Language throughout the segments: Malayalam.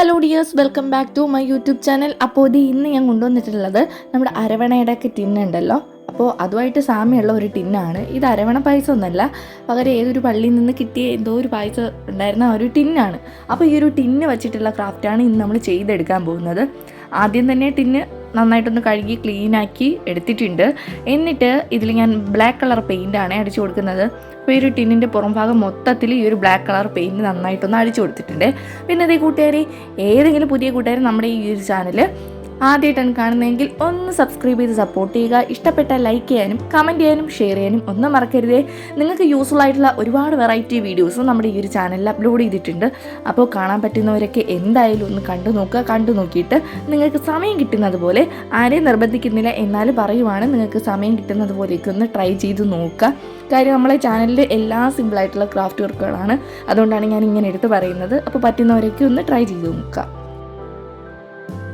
Hello dears, welcome back to my YouTube channel. അപ്പോൾ ഇന്ന് ഞാൻ കൊണ്ടുവന്നിട്ടുള്ളത് നമ്മുടെ അരവണയുടെ ഒക്കെ ടിന്നുണ്ടല്ലോ. അപ്പോൾ അതുമായിട്ട് സാമ്യമുള്ള ഒരു ടിന്നാണ് ഇത്. അരവണ പായസം ഒന്നല്ല, പകരം ഏതൊരു പള്ളിയിൽ നിന്ന് കിട്ടിയ എന്തോ ഒരു പായസം ഉണ്ടായിരുന്ന ഒരു ടിന്നാണ്. അപ്പോൾ ഈ ഒരു ടിന്ന് വെച്ചിട്ടുള്ള ക്രാഫ്റ്റാണ് ഇന്ന് നമ്മൾ ചെയ്തെടുക്കാൻ പോകുന്നത്. ആദ്യം തന്നെ ടിന്ന് നന്നായിട്ടൊന്ന് കഴുകി ക്ലീനാക്കി എടുത്തിട്ടുണ്ട്. എന്നിട്ട് ഇതിൽ ഞാൻ ബ്ലാക്ക് കളർ പെയിൻ്റാണ് അടിച്ചു കൊടുക്കുന്നത്. അപ്പോൾ ഈ ഒരു ടിന്നിൻ്റെ പുറം ഭാഗം മൊത്തത്തിൽ ഈ ഒരു ബ്ലാക്ക് കളർ പെയിൻറ്റ് നന്നായിട്ടൊന്ന് അടിച്ചു കൊടുത്തിട്ടുണ്ട്. പിന്നെ അതേ കൂട്ടുകാരി, ഏതെങ്കിലും പുതിയ കൂട്ടുകാർ നമ്മുടെ ഈ ഒരു ചാനൽ ആദ്യമായിട്ടാണ് കാണുന്നതെങ്കിൽ ഒന്ന് സബ്സ്ക്രൈബ് ചെയ്ത് സപ്പോർട്ട് ചെയ്യുക. ഇഷ്ടപ്പെട്ടാൽ ലൈക്ക് ചെയ്യാനും കമൻറ്റ് ചെയ്യാനും ഷെയർ ചെയ്യാനും ഒന്നും മറക്കരുതേ. നിങ്ങൾക്ക് യൂസ്ഫുൾ ആയിട്ടുള്ള ഒരുപാട് വെറൈറ്റി വീഡിയോസും നമ്മുടെ ഈ ഒരു ചാനലിൽ അപ്ലോഡ് ചെയ്തിട്ടുണ്ട്. അപ്പോൾ കാണാൻ പറ്റുന്നവരൊക്കെ എന്തായാലും ഒന്ന് കണ്ടു നോക്കുക. കണ്ടു നോക്കിയിട്ട് നിങ്ങൾക്ക് സമയം കിട്ടുന്നത് പോലെ, ആരെയും നിർബന്ധിക്കുന്നില്ല, എന്നാലും പറയുവാണ് നിങ്ങൾക്ക് സമയം കിട്ടുന്നത് പോലെയൊക്കെ ഒന്ന് ട്രൈ ചെയ്ത് നോക്കുക. കാര്യം നമ്മളെ ചാനലിൽ എല്ലാ സിമ്പിളായിട്ടുള്ള ക്രാഫ്റ്റ് വർക്കുകളാണ്, അതുകൊണ്ടാണ് ഞാൻ ഇങ്ങനെ എടുത്ത് പറയുന്നത്. അപ്പോൾ പറ്റുന്നവരൊക്കെ ഒന്ന് ട്രൈ ചെയ്ത് നോക്കുക.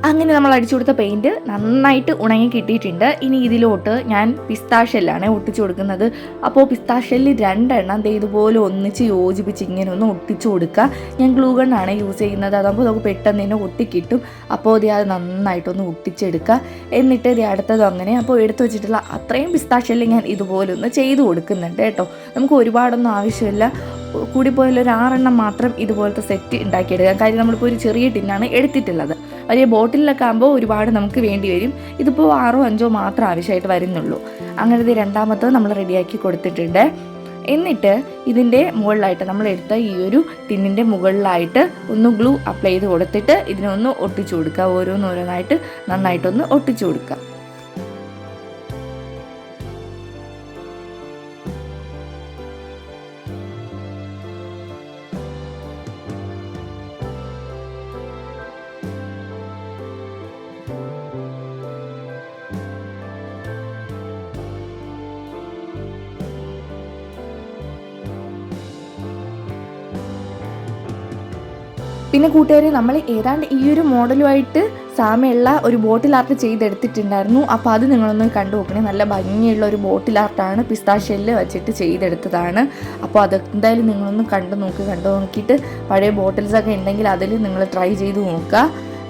അങ്ങനെ നമ്മൾ അടിച്ചു കൊടുത്ത പെയിൻറ്റ് നന്നായിട്ട് ഉണങ്ങി കിട്ടിയിട്ടുണ്ട്. ഇനി ഇതിലോട്ട് ഞാൻ പിസ്താഷെല്ലാണ് ഒട്ടിച്ചു കൊടുക്കുന്നത്. അപ്പോൾ പിസ്താഷെല്ല് 2 എണ്ണം ഇതുപോലെ ഒന്നിച്ച് യോജിപ്പിച്ച് ഇങ്ങനെ ഒന്ന് ഒട്ടിച്ചു കൊടുക്കുക. ഞാൻ ഗ്ലൂ ഗണ്ണാണ് യൂസ് ചെയ്യുന്നത്, അതാകുമ്പോൾ നമുക്ക് പെട്ടെന്ന് തന്നെ ഒട്ടിക്കിട്ടും. അപ്പോൾ അത് നന്നായിട്ടൊന്ന് ഒട്ടിച്ചെടുക്കുക. എന്നിട്ട് അടുത്തതും അങ്ങനെ. അപ്പോൾ എടുത്തു വെച്ചിട്ടുള്ള അത്രയും പിസ്താഷെല്ല് ഞാൻ ഇതുപോലെ ഒന്ന് ചെയ്ത് കൊടുക്കുന്നുണ്ട് കേട്ടോ. നമുക്ക് ഒരുപാടൊന്നും ആവശ്യമില്ല, കൂടിപ്പോയാൽ ഒരു 6 എണ്ണം മാത്രം ഇതുപോലത്തെ സെറ്റ് ഉണ്ടാക്കിയെടുക്കാം. കാര്യം നമ്മളിപ്പോൾ ഒരു ചെറിയ ടിന്നാണ് എടുത്തിട്ടുള്ളത്. വലിയ ബോട്ടിലൊക്കെ ആകുമ്പോൾ ഒരുപാട് നമുക്ക് വേണ്ടി വരും. ഇതിപ്പോൾ 6ഓ 5ഓ മാത്രം ആവശ്യമായിട്ട് വരുന്നുള്ളൂ. അങ്ങനത്തെ രണ്ടാമത്തത് നമ്മൾ റെഡിയാക്കി കൊടുത്തിട്ടുണ്ട്. എന്നിട്ട് ഇതിൻ്റെ മുകളിലായിട്ട് നമ്മളെടുത്ത ഈ ഒരു ടിന്നിൻ്റെ മുകളിലായിട്ട് ഒന്ന് ഗ്ലൂ അപ്ലൈ ചെയ്ത് കൊടുത്തിട്ട് ഇതിനൊന്ന് ഒട്ടിച്ചു കൊടുക്കുക. ഓരോന്നോരോന്നായിട്ട് നന്നായിട്ടൊന്ന് ഒട്ടിച്ചു കൊടുക്കുക. പിന്നെ കൂട്ടുകാരെ, നമ്മൾ ഏതാണ്ട് ഈ ഒരു മോഡലുമായിട്ട് സാമ്യമുള്ള ഒരു ബോട്ടിൽ ആർട്ട് ചെയ്തെടുത്തിട്ടുണ്ടായിരുന്നു. അപ്പോൾ അത് നിങ്ങളൊന്ന് കണ്ടു നോക്കണേ. നല്ല ഭംഗിയുള്ള ഒരു ബോട്ടിൽ ആർട്ടാണ്, പിസ്താഷെല്ല് വെച്ചിട്ട് ചെയ്തെടുത്തതാണ്. അപ്പോൾ അത് എന്തായാലും നിങ്ങളൊന്ന് കണ്ടു നോക്കിയിട്ട് പഴയ ബോട്ടിൽസൊക്കെ ഉണ്ടെങ്കിൽ അതിൽ നിങ്ങൾ ട്രൈ ചെയ്ത് നോക്കുക.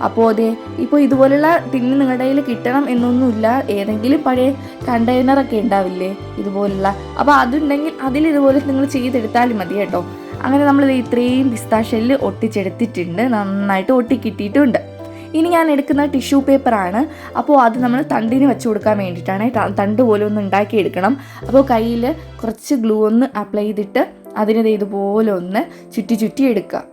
അപ്പോൾ ഇപ്പോൾ ഇതുപോലുള്ള ടിന്ന് നിങ്ങളുടെ കയ്യിൽ കിട്ടണം എന്നൊന്നുമില്ല. ഏതെങ്കിലും പഴയ കണ്ടെയ്നറൊക്കെ ഉണ്ടാവില്ലേ ഇതുപോലുള്ള, അപ്പോൾ അതുണ്ടെങ്കിൽ അതിൽ ഇതുപോലെ നിങ്ങൾ ചെയ്തെടുത്താലും മതി കേട്ടോ. അങ്ങനെ നമ്മൾ ഇത്രയും പിസ്താഷെല്ല് ഒട്ടിച്ചെടുത്തിട്ടുണ്ട്, നന്നായിട്ട് ഒട്ടിക്കിട്ടിയിട്ടുണ്ട്. ഇനി ഞാൻ എടുക്കുന്ന ടിഷ്യൂ പേപ്പറാണ്. അപ്പോൾ അത് നമ്മൾ തണ്ടിന് വെച്ച് കൊടുക്കാൻ വേണ്ടിയിട്ടാണ്. തണ്ട് പോലെ ഒന്ന് ഉണ്ടാക്കിയെടുക്കണം. അപ്പോൾ കയ്യിൽ കുറച്ച് ഗ്ലൂ ഒന്ന് അപ്ലൈ ചെയ്തിട്ട് അതിനെ ഇതുപോലെ ഒന്ന് ചുറ്റി എടുക്കുക.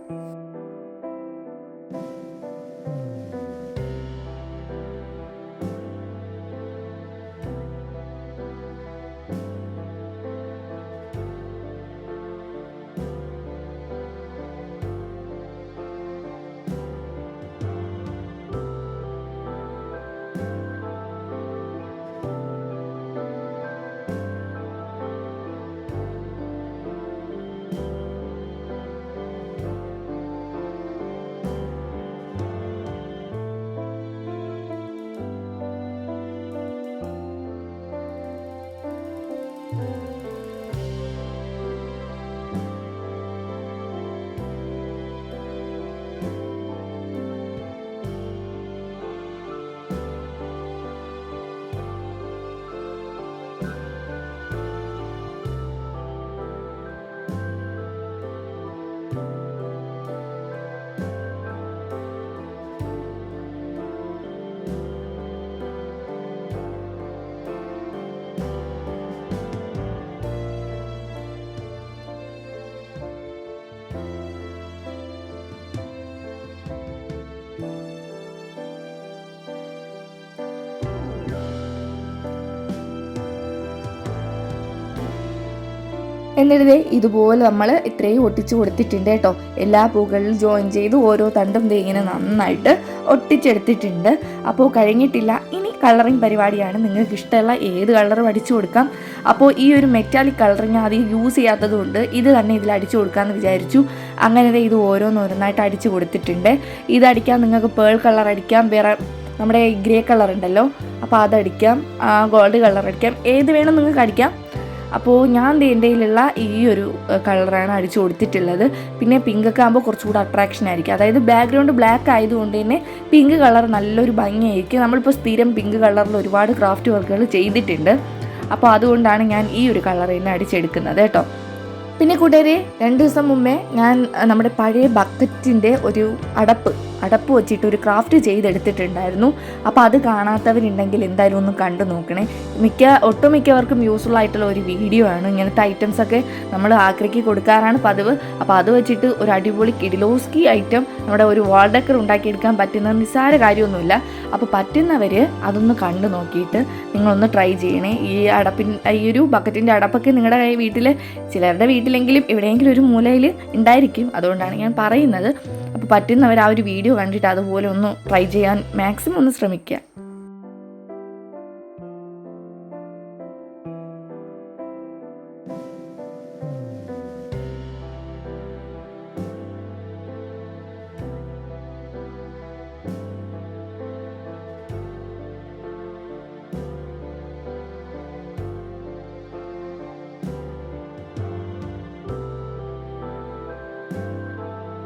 എന്നിട്ട് ഇതുപോലെ നമ്മൾ ഇത്രയും ഒട്ടിച്ച് കൊടുത്തിട്ടുണ്ട് കേട്ടോ. എല്ലാ പൂകളിലും ജോയിൻ ചെയ്ത് ഓരോ തണ്ടും ഇങ്ങനെ നന്നായിട്ട് ഒട്ടിച്ചെടുത്തിട്ടുണ്ട്. അപ്പോൾ കഴിഞ്ഞിട്ടില്ല, ഇനി കളറിങ് പരിപാടിയാണ്. നിങ്ങൾക്ക് ഇഷ്ടമുള്ള ഏത് കളറും അടിച്ചു കൊടുക്കാം. അപ്പോൾ ഈ ഒരു മെറ്റാലിക് കളറിങ് അധികം യൂസ് ചെയ്യാത്തത് കൊണ്ട് ഇത് തന്നെ ഇതിൽ അടിച്ചു കൊടുക്കാമെന്ന് വിചാരിച്ചു. അങ്ങനെ ഇത് ഓരോന്നോരോന്നായിട്ട് അടിച്ചു കൊടുത്തിട്ടുണ്ട്. ഇതടിക്കാൻ നിങ്ങൾക്ക് പേൾ കളർ അടിക്കാം, വേറെ നമ്മുടെ ഗ്രേ കളർ ഉണ്ടല്ലോ, അപ്പോൾ അതടിക്കാം, ഗോൾഡ് കളർ അടിക്കാം, ഏത് വേണം നിങ്ങൾക്ക് അടിക്കാം. അപ്പോൾ ഞാൻ എൻ്റെ കയ്യിലുള്ള ഈ ഒരു കളറാണ് അടിച്ചു കൊടുത്തിട്ടുള്ളത്. പിന്നെ പിങ്കൊക്കെ ആകുമ്പോൾ കുറച്ചുകൂടി അട്രാക്ഷൻ ആയിരിക്കും. അതായത് ബാക്ക്ഗ്രൗണ്ട് ബ്ലാക്ക് ആയതുകൊണ്ട് തന്നെ പിങ്ക് കളർ നല്ലൊരു ഭംഗിയായിരിക്കും. നമ്മളിപ്പോൾ സ്ഥിരം പിങ്ക് കളറിൽ ഒരുപാട് ക്രാഫ്റ്റ് വർക്കുകൾ ചെയ്തിട്ടുണ്ട്. അപ്പോൾ അതുകൊണ്ടാണ് ഞാൻ ഈ ഒരു കളർ തന്നെ അടിച്ചെടുക്കുന്നത് കേട്ടോ. പിന്നെ കൂട്ടുകാരെ, 2 ദിവസം മുമ്പേ ഞാൻ നമ്മുടെ പഴയ ബക്കറ്റിൻ്റെ ഒരു അടപ്പ് വെച്ചിട്ട് ഒരു ക്രാഫ്റ്റ് ചെയ്തെടുത്തിട്ടുണ്ടായിരുന്നു. അപ്പോൾ അത് കാണാത്തവരുണ്ടെങ്കിൽ എന്തായാലും ഒന്ന് കണ്ടു നോക്കണേ. ഒട്ടുമിക്കവർക്കും യൂസ്ഫുൾ ആയിട്ടുള്ള ഒരു വീഡിയോ ആണ്. ഇങ്ങനത്തെ ഐറ്റംസൊക്കെ നമ്മൾ ആക്രിക്ക് കൊടുക്കാറാണ് പതിവ്. അപ്പോൾ അത് വെച്ചിട്ട് ഒരു അടിപൊളി കിഡിലോസ്കി ഐറ്റം നമ്മുടെ ഒരു വാൾ ഡെക്കർ ഉണ്ടാക്കിയെടുക്കാൻ പറ്റുന്ന നിസ്സാര കാര്യമൊന്നുമില്ല. അപ്പോൾ പറ്റുന്നവർ അതൊന്ന് കണ്ടു നോക്കിയിട്ട് നിങ്ങളൊന്ന് ട്രൈ ചെയ്യണേ. ഈ ഒരു ബക്കറ്റിൻ്റെ അടപ്പൊക്കെ നിങ്ങളുടെ വീട്ടിൽ, ചിലരുടെ വീട്ടിലെങ്കിലും എവിടെയെങ്കിലും ഒരു മൂലയിൽ ഉണ്ടായിരിക്കും. അതുകൊണ്ടാണ് ഞാൻ പറയുന്നത്. അപ്പോൾ പറ്റുന്നവർ ആ ഒരു വീഡിയോ കണ്ടിട്ട് അതുപോലെ ഒന്ന് ട്രൈ ചെയ്യാൻ മാക്സിമം ഒന്ന് ശ്രമിക്കുക.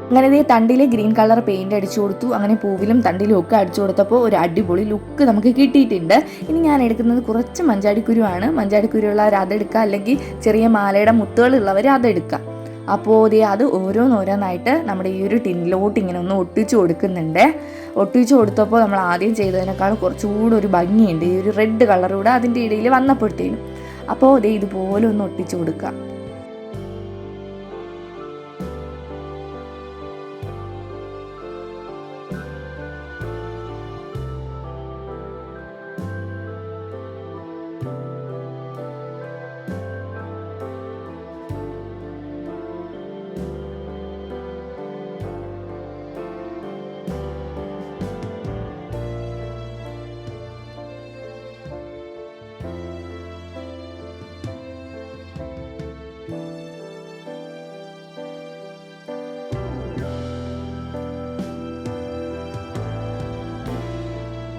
അങ്ങനെ ഇതേ തണ്ടിൽ ഗ്രീൻ കളർ പെയിൻറ് അടിച്ചു കൊടുത്തു. അങ്ങനെ പൂവിലും തണ്ടിലും ഒക്കെ അടിച്ചു കൊടുത്തപ്പോൾ ഒരു അടിപൊളി ലുക്ക് നമുക്ക് കിട്ടിയിട്ടുണ്ട്. ഇനി ഞാൻ എടുക്കുന്നത് കുറച്ച് മഞ്ചാടിക്കുരുവാണ്. മഞ്ചാടിക്കുരുള്ളവർ അതെടുക്കുക, അല്ലെങ്കിൽ ചെറിയ മാലയുടെ മുത്തുകളുള്ളവർ അതെടുക്കുക. അപ്പോൾ അത് ഓരോന്നായിട്ട് നമ്മുടെ ഈ ഒരു ടിന്നിലോട്ട് ഇങ്ങനെ ഒന്ന് ഒട്ടിച്ചു കൊടുക്കുന്നുണ്ട്. ഒട്ടിച്ചു കൊടുത്തപ്പോൾ നമ്മൾ ആദ്യം ചെയ്തതിനേക്കാൾ കുറച്ചുകൂടി ഒരു ഭംഗിയുണ്ട്. ഈ ഒരു റെഡ് കളറൂടെ അതിൻ്റെ ഇടയിൽ വന്നപ്പോഴത്തേനും. അപ്പോൾ ഇതുപോലെ ഒന്ന് ഒട്ടിച്ചു കൊടുക്കുക.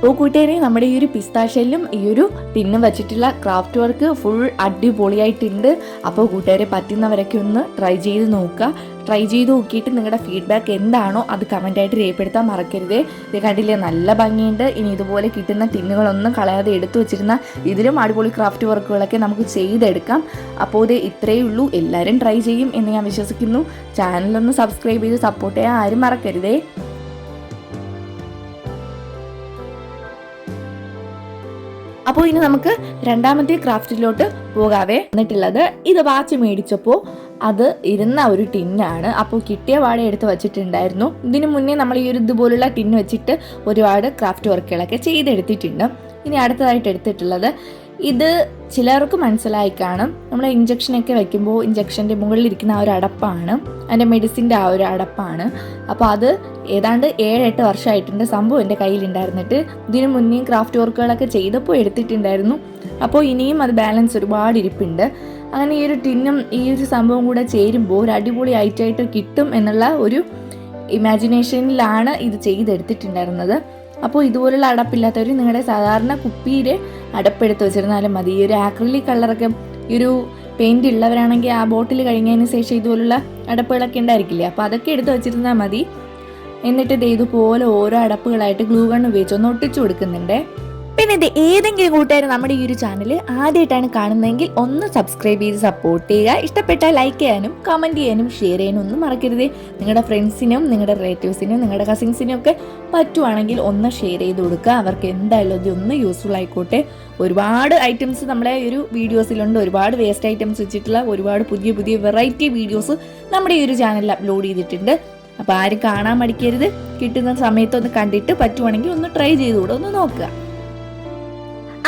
അപ്പോൾ കൂട്ടുകാരെ, നമ്മുടെ ഈ ഒരു പിസ്താഷ്യയിലും ഈ ഒരു ടിന്നും വെച്ചിട്ടുള്ള ക്രാഫ്റ്റ് വർക്ക് ഫുൾ അടിപൊളിയായിട്ടുണ്ട്. അപ്പോൾ കൂട്ടുകാരെ, പറ്റുന്നവരൊക്കെ ഒന്ന് ട്രൈ ചെയ്ത് നോക്കുക. ട്രൈ ചെയ്ത് നോക്കിയിട്ട് നിങ്ങളുടെ ഫീഡ്ബാക്ക് എന്താണോ അത് കമൻറ്റായിട്ട് രേഖപ്പെടുത്താൻ മറക്കരുത്. ഇത് കണ്ടില്ലേ, നല്ല ഭംഗിയുണ്ട്. ഇനി ഇതുപോലെ കിട്ടുന്ന ടിന്നുകളൊന്നും കളയാതെ എടുത്തു വെച്ചിരുന്ന ഇതിലും അടിപൊളി ക്രാഫ്റ്റ് വർക്കുകളൊക്കെ നമുക്ക് ചെയ്തെടുക്കാം. അപ്പോൾ ഇത്രയേ ഉള്ളൂ. എല്ലാവരും ട്രൈ ചെയ്യും എന്ന് ഞാൻ വിശ്വസിക്കുന്നു. ചാനലൊന്ന് സബ്സ്ക്രൈബ് ചെയ്ത് സപ്പോർട്ട് ചെയ്യാൻ ആരും മറക്കരുതേ. അപ്പോൾ ഇനി നമുക്ക് രണ്ടാമത്തെ ക്രാഫ്റ്റിലോട്ട് പോകാവേ. എന്നിട്ടുള്ളത് ഇത് വാച്ച് മേടിച്ചപ്പോൾ അത് ഇരുന്ന ഒരു ടിന്നാണ്. അപ്പോൾ കിട്ടിയ പാടെ എടുത്ത് വെച്ചിട്ടുണ്ടായിരുന്നു. ഇതിനു മുന്നേ നമ്മൾ ഈ ഒരു ഇതുപോലുള്ള ടിന്ന് വെച്ചിട്ട് ഒരുപാട് ക്രാഫ്റ്റ് വർക്കുകളൊക്കെ ചെയ്തെടുത്തിട്ടുണ്ട്. ഇനി അടുത്തതായിട്ട് എടുത്തിട്ടുള്ളത് ഇത് ചിലർക്ക് മനസ്സിലായി കാണും. നമ്മൾ ഇഞ്ചക്ഷനൊക്കെ വെക്കുമ്പോൾ ഇഞ്ചക്ഷൻ്റെ മുകളിലിരിക്കുന്ന ആ ഒരു അടപ്പാണ്, അതിൻ്റെ മെഡിസിൻ്റെ ആ ഒരു അടപ്പാണ്. അപ്പോൾ അത് ഏതാണ്ട് 7-8 വർഷമായിട്ടുണ്ട്. സംഭവം എൻ്റെ കയ്യിലുണ്ടായിരുന്നിട്ട് ഇതിനു മുന്നേയും ക്രാഫ്റ്റ് വർക്കുകളൊക്കെ ചെയ്തപ്പോൾ എടുത്തിട്ടുണ്ടായിരുന്നു. അപ്പോൾ ഇനിയും അത് ബാലൻസ് ഒരുപാട് ഇരിപ്പുണ്ട്. അങ്ങനെ ഈ ഒരു ടിന്നും ഈ ഒരു സംഭവം കൂടെ ചേരുമ്പോൾ ഒരു അടിപൊളി ഐറ്റമായിട്ട് കിട്ടും എന്നുള്ള ഒരു ഇമാജിനേഷനിലാണ് ഇത് ചെയ്തെടുത്തിട്ടുണ്ടായിരുന്നത്. അപ്പോൾ ഇതുപോലുള്ള അടപ്പില്ലാത്തവർ നിങ്ങളുടെ സാധാരണ കുപ്പിയിൽ അടപ്പെടുത്ത് വെച്ചിരുന്നാലും മതി. ഈ ഒരു ആക്രിലിക് കളറൊക്കെ ഈ ഒരു പെയിൻറ് ഉള്ളവരാണെങ്കിൽ ആ ബോട്ടിൽ കഴിഞ്ഞതിന് ശേഷം ഇതുപോലുള്ള അടപ്പുകളൊക്കെ ഉണ്ടായിരിക്കില്ലേ, അപ്പോൾ അതൊക്കെ എടുത്ത് വെച്ചിരുന്നാൽ മതി. എന്നിട്ട് ഇതുപോലെ ഓരോ അടപ്പുകളായിട്ട് ഗ്ലൂ ഗൺ ഉപയോഗിച്ച് ഒന്ന് ഒട്ടിച്ചു കൊടുക്കുന്നുണ്ട്. പിന്നെ ഇത് ഏതെങ്കിലും കൂട്ടുകാർ നമ്മുടെ ഈ ഒരു ചാനൽ ആദ്യമായിട്ടാണ് കാണുന്നതെങ്കിൽ ഒന്ന് സബ്സ്ക്രൈബ് ചെയ്ത് സപ്പോർട്ട് ചെയ്യുക. ഇഷ്ടപ്പെട്ടാൽ ലൈക്ക് ചെയ്യാനും കമൻറ്റ് ചെയ്യാനും ഷെയർ ചെയ്യാനും ഒന്നും മറക്കരുത്. നിങ്ങളുടെ ഫ്രണ്ട്സിനും നിങ്ങളുടെ റിലേറ്റീവ്സിനും നിങ്ങളുടെ കസിൻസിനും ഒക്കെ പറ്റുവാണെങ്കിൽ ഒന്ന് ഷെയർ ചെയ്ത് കൊടുക്കുക. അവർക്ക് എന്തായാലും ഇതൊന്ന് യൂസ്ഫുൾ ആയിക്കോട്ടെ. ഒരുപാട് ഐറ്റംസ് നമ്മുടെ ഒരു വീഡിയോസിലുണ്ട്. ഒരുപാട് വേസ്റ്റ് ഐറ്റംസ് വെച്ചിട്ടുള്ള ഒരുപാട് പുതിയ പുതിയ വെറൈറ്റി വീഡിയോസ് നമ്മുടെ ഈ ഒരു ചാനലിൽ അപ്ലോഡ് ചെയ്തിട്ടുണ്ട്. അപ്പോൾ ആരും കാണാൻ മടിക്കരുത്. കിട്ടുന്ന സമയത്തൊന്ന് കണ്ടിട്ട് പറ്റുവാണെങ്കിൽ ഒന്ന് ട്രൈ ചെയ്തുകൂടെ ഒന്ന് നോക്കുക.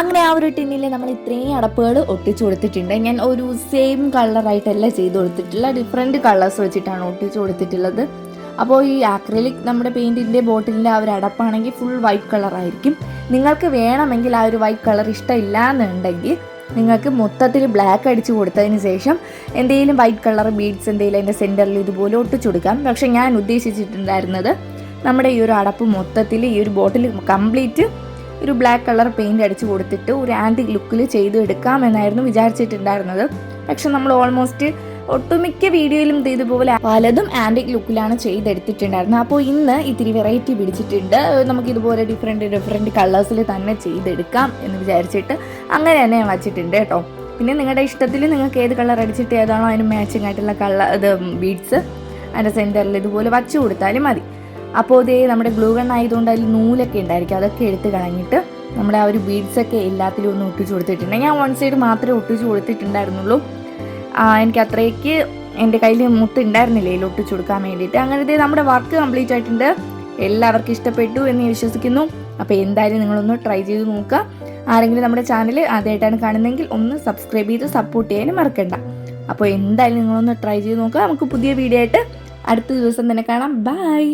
അങ്ങനെ ആ ഒരു ടിന്നിൽ നമ്മൾ ഇത്രയും അടപ്പുകൾ ഒട്ടിച്ചു കൊടുത്തിട്ടുണ്ട്. ഞാൻ ഒരു സെയിം കളറായിട്ടല്ല ചെയ്ത് കൊടുത്തിട്ടുള്ള, ഡിഫറെൻറ്റ് കളേഴ്സ് വെച്ചിട്ടാണ് ഒട്ടിച്ചു കൊടുത്തിട്ടുള്ളത്. അപ്പോൾ ഈ ആക്രിലിക് നമ്മുടെ പെയിൻറ്റിൻ്റെ ബോട്ടിലിൻ്റെ ആ ഒരു അടപ്പാണെങ്കിൽ ഫുൾ വൈറ്റ് കളറായിരിക്കും. നിങ്ങൾക്ക് വേണമെങ്കിൽ ആ ഒരു വൈറ്റ് കളർ ഇഷ്ടമില്ല എന്നുണ്ടെങ്കിൽ നിങ്ങൾക്ക് മൊത്തത്തിൽ ബ്ലാക്ക് അടിച്ച് കൊടുത്തതിന് ശേഷം എന്തെങ്കിലും വൈറ്റ് കളർ ബീഡ്സ് എന്തെങ്കിലും അതിൻ്റെ സെൻറ്ററിൽ ഇതുപോലെ ഒട്ടിച്ചു കൊടുക്കാം. പക്ഷേ ഞാൻ ഉദ്ദേശിച്ചിട്ടുണ്ടായിരുന്നത് നമ്മുടെ ഈ ഒരു അടപ്പ് മൊത്തത്തിൽ ഈ ഒരു ബോട്ടിൽ കംപ്ലീറ്റ് ഒരു ബ്ലാക്ക് കളർ പെയിൻറ് അടിച്ച് കൊടുത്തിട്ട് ഒരു ആൻറ്റിക് ലുക്കിൽ ചെയ്ത് എടുക്കാമെന്നായിരുന്നു വിചാരിച്ചിട്ടുണ്ടായിരുന്നത്. പക്ഷെ നമ്മൾ ഓൾമോസ്റ്റ് ഒട്ടുമിക്ക വീഡിയോയിലും ഇതുപോലെ പലതും ആൻറ്റിക് ലുക്കിലാണ് ചെയ്തെടുത്തിട്ടുണ്ടായിരുന്നത്. അപ്പോൾ ഇന്ന് ഇത്തിരി വെറൈറ്റി പിടിച്ചിട്ടുണ്ട്, നമുക്കിതുപോലെ ഡിഫറെൻറ്റ് കളേഴ്സിൽ തന്നെ ചെയ്തെടുക്കാം എന്ന് വിചാരിച്ചിട്ട് അങ്ങനെ തന്നെ ഞാൻ വച്ചിട്ടുണ്ട് കേട്ടോ. പിന്നെ നിങ്ങളുടെ ഇഷ്ടത്തിൽ നിങ്ങൾക്ക് ഏത് കളർ അടിച്ചിട്ട് ഏതാണോ അതിന് മാച്ചിങ് ആയിട്ടുള്ള ബീഡ്സ് അതിൻ്റെ സെൻറ്ററിൽ ഇതുപോലെ വച്ച് കൊടുത്താലും മതി. അപ്പോൾ ഇതേ നമ്മുടെ ഗ്ലൂ ഗൺ ആയതുകൊണ്ട് അതിൽ നൂലൊക്കെ ഉണ്ടായിരിക്കും, അതൊക്കെ എടുത്ത് കളഞ്ഞിട്ട് നമ്മുടെ ആ ഒരു ബീഡ്സൊക്കെ എല്ലാത്തിലും ഒന്ന് ഒട്ടിച്ച് കൊടുത്തിട്ടുണ്ട്. ഞാൻ വൺ സൈഡ് മാത്രമേ ഒട്ടിച്ച് കൊടുത്തിട്ടുണ്ടായിരുന്നുള്ളൂ, എനിക്ക് അത്രയ്ക്ക് എൻ്റെ കയ്യിൽ മുത്തുണ്ടായിരുന്നില്ല ഇതിൽ ഒട്ടിച്ച് കൊടുക്കാൻ വേണ്ടിയിട്ട്. അങ്ങനത്തെ നമ്മുടെ വർക്ക് കംപ്ലീറ്റ് ആയിട്ടുണ്ട്. എല്ലാവർക്കും ഇഷ്ടപ്പെട്ടു എന്ന് വിശ്വസിക്കുന്നു. അപ്പോൾ എന്തായാലും നിങ്ങളൊന്ന് ട്രൈ ചെയ്ത് നോക്കുക. ആരെങ്കിലും നമ്മുടെ ചാനൽ ആദ്യമായിട്ടാണ് കാണുന്നതെങ്കിൽ ഒന്ന് സബ്സ്ക്രൈബ് ചെയ്ത് സപ്പോർട്ട് ചെയ്യാനും മറക്കണ്ട. അപ്പോൾ എന്തായാലും നിങ്ങളൊന്ന് ട്രൈ ചെയ്ത് നോക്കുക. നമുക്ക് പുതിയ വീഡിയോ ആയിട്ട് അടുത്ത ദിവസം തന്നെ കാണാം. ബൈ.